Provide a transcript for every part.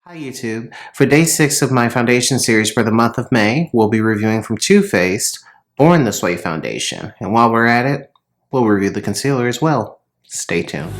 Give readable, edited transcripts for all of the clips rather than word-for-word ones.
Hi YouTube. For day 6 of my foundation series for the month of May, we'll be reviewing from Too Faced Born This Way foundation. And while we're at it, we'll review the concealer as well. Stay tuned.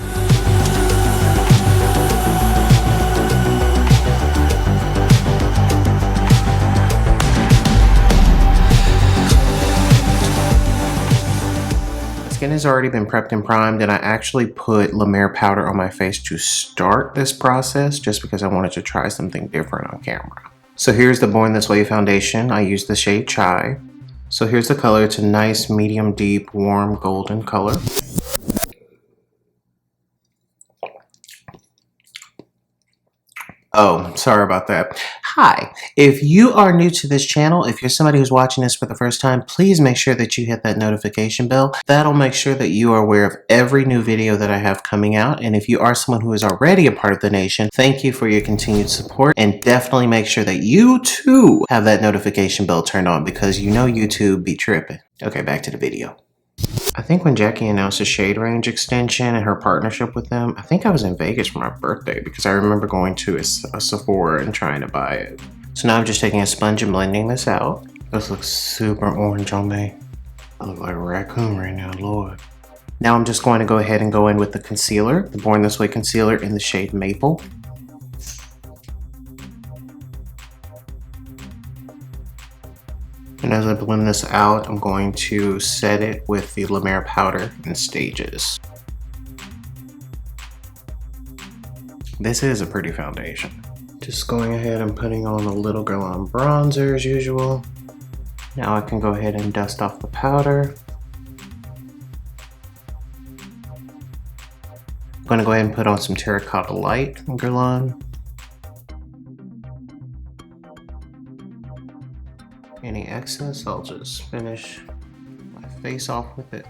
Skin has already been prepped and primed, and I actually put La Mer powder on my face to start this process just because I wanted to try something different on camera. So here's the Born This Way foundation. I used the shade Chai. So here's the color. It's a nice medium deep warm golden color. Oh, sorry about that. Hi, if you are new to this channel, if you're somebody who's watching this for the first time, please make sure that you hit that notification bell. That'll make sure that you are aware of every new video that I have coming out. And if you are someone who is already a part of the nation, thank you for your continued support. And definitely make sure that you too have that notification bell turned on because you know YouTube be tripping. Okay, back to the video. I think when Jackie announced a shade range extension and her partnership with them, I think I was in Vegas for my birthday because I remember going to a Sephora and trying to buy it. So now I'm just taking a sponge and blending this out. This looks super orange on me. I look like a raccoon right now, Lord. Now I'm just going to go ahead and go in with the concealer, the Born This Way concealer in the shade Maple. And as I blend this out, I'm going to set it with the La Mer powder in stages. This is a pretty foundation. Just going ahead and putting on a little Guerlain bronzer as usual. Now I can go ahead and dust off the powder. I'm going to go ahead and put on some Terracotta Light from Guerlain. Any excess, I'll just finish my face off with it.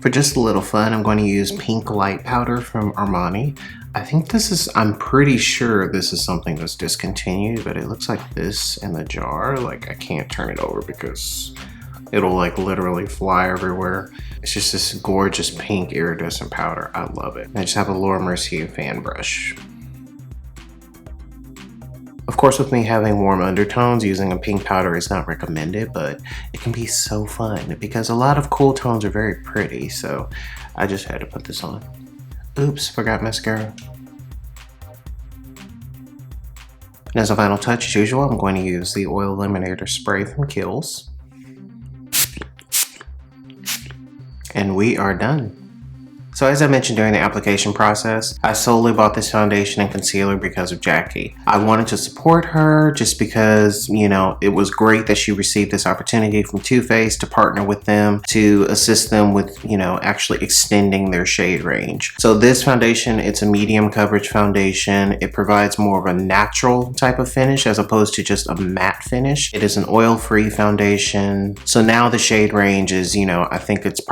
For just a little fun, I'm going to use pink light powder from Armani. I think this is, I'm pretty sure this is something that's discontinued, but it looks like this in the jar. Like I can't turn it over because it'll like literally fly everywhere. It's just this gorgeous pink iridescent powder. I love it. I just have a Mercier fan brush. Of course, with me having warm undertones, using a pink powder is not recommended, but it can be so fun because a lot of cool tones are very pretty, so I just had to put this on. Oops, forgot mascara. And as a final touch, as usual, I'm going to use the Oil Eliminator spray from Kiehls. And we are done. So as I mentioned during the application process, I solely bought this foundation and concealer because of Jackie. I wanted to support her just because, you know, it was great that she received this opportunity from Too Faced to partner with them to assist them with, you know, actually extending their shade range. So this foundation, it's a medium coverage foundation. It provides more of a natural type of finish as opposed to just a matte finish. It is an oil-free foundation. So now the shade range is, you know, I think it's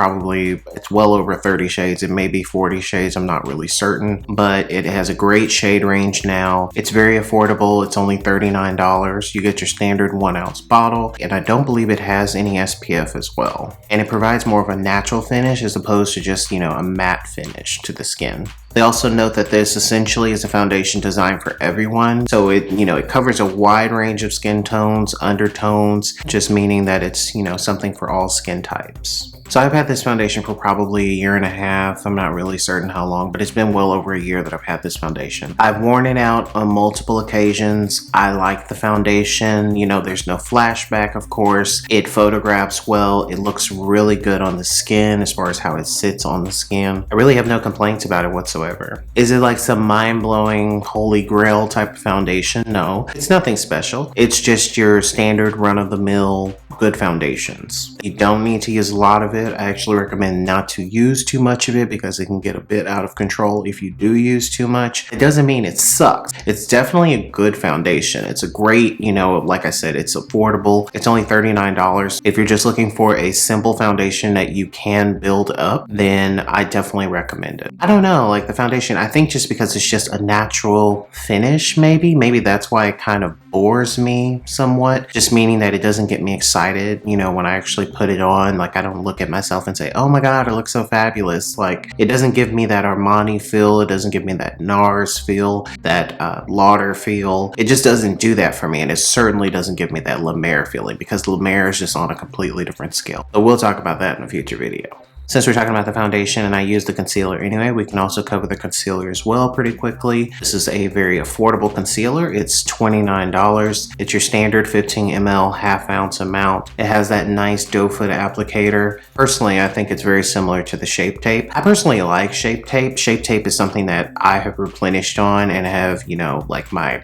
well over 30 shades. It may be 40 shades, I'm not really certain, but it has a great shade range now. It's very affordable. It's only $39. You get your standard 1 ounce bottle, and I don't believe it has any SPF as well. And it provides more of a natural finish as opposed to just, you know, a matte finish to the skin. They also note that this essentially is a foundation designed for everyone. So it, you know, it covers a wide range of skin tones, undertones, just meaning that it's, you know, something for all skin types. So I've had this foundation for probably 1.5 years. I'm not really certain how long, but it's been well over a year that I've had this foundation. I've worn it out on multiple occasions. I like the foundation. You know, there's no flashback, of course. It photographs well. It looks really good on the skin as far as how it sits on the skin. I really have no complaints about it whatsoever. Is it like some mind-blowing holy grail type of foundation? No, it's nothing special. It's just your standard run-of-the-mill good foundations. You don't need to use a lot of it. I actually recommend not to use too much of it because it can get a bit out of control if you do use too much. It doesn't mean it sucks. It's definitely a good foundation. It's a great, you know, like I said, it's affordable. It's only $39. If you're just looking for a simple foundation that you can build up, then I definitely recommend it. I don't know, like the foundation, I think just because it's just a natural finish, maybe that's why it kind of bores me somewhat, just meaning that it doesn't get me excited, you know, when I actually put it on. Like, I don't look at myself and say, oh my god, I look so fabulous. Like, it doesn't give me that Armani feel, it doesn't give me that NARS feel, that Lauder feel. It just doesn't do that for me, and it certainly doesn't give me that La Mer feeling, because La Mer is just on a completely different scale. But we'll talk about that in a future video. Since we're talking about the foundation and I use the concealer anyway, we can also cover the concealer as well pretty quickly. This is a very affordable concealer. It's $29. It's your standard 15 ml half ounce amount. It has that nice doe foot applicator. Personally, I think it's very similar to the Shape Tape. I personally like Shape Tape. Shape Tape is something that I have replenished on and have, you know, like my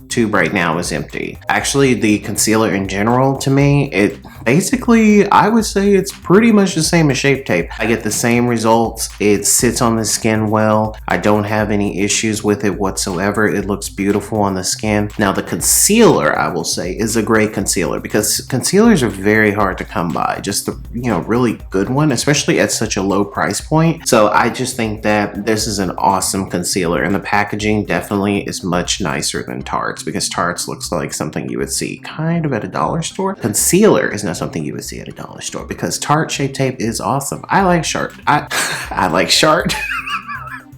tube right now is empty. Actually, the concealer in general, to me, it basically, I would say it's pretty much the same as Shape Tape. I get the same results. It sits on the skin well. I don't have any issues with it whatsoever. It looks beautiful on the skin. Now, the concealer, I will say, is a great concealer, because concealers are very hard to come by. Just the, you know, really good one, especially at such a low price point. So I just think that this is an awesome concealer, and the packaging definitely is much nicer than Tarte's, because Tarte's looks like something you would see kind of at a dollar store. Concealer is not something you would see at a dollar store, because Tarte Shape Tape is awesome. I like Charte. I like Charte.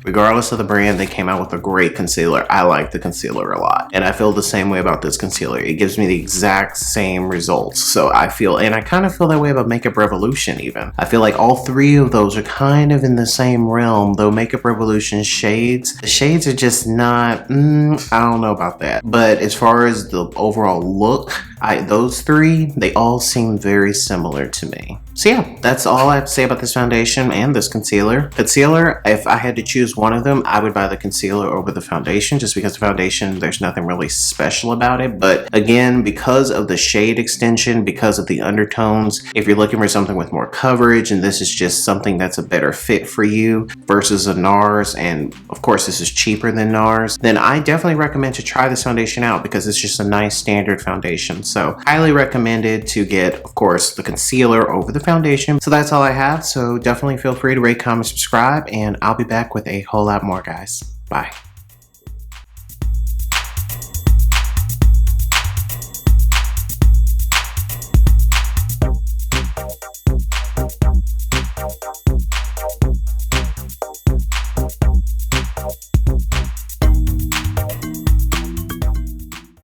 Regardless of the brand, they came out with a great concealer. I like the concealer a lot. And I feel the same way about this concealer. It gives me the exact same results. So I feel, and I kind of feel that way about Makeup Revolution even. I feel like all three of those are kind of in the same realm, though Makeup Revolution shades, the shades are just not, I don't know about that. But as far as the overall look, those three, they all seem very similar to me. So yeah, that's all I have to say about this foundation and this concealer. Concealer, if I had to choose one of them, I would buy the concealer over the foundation, just because the foundation, there's nothing really special about it. But again, because of the shade extension, because of the undertones, if you're looking for something with more coverage and this is just something that's a better fit for you versus a NARS, and of course this is cheaper than NARS, then I definitely recommend to try this foundation out, because it's just a nice standard foundation. So highly recommended to get, of course, the concealer over the foundation. So that's all I have. So definitely feel free to rate, comment, subscribe, and I'll be back with a whole lot more, guys. Bye.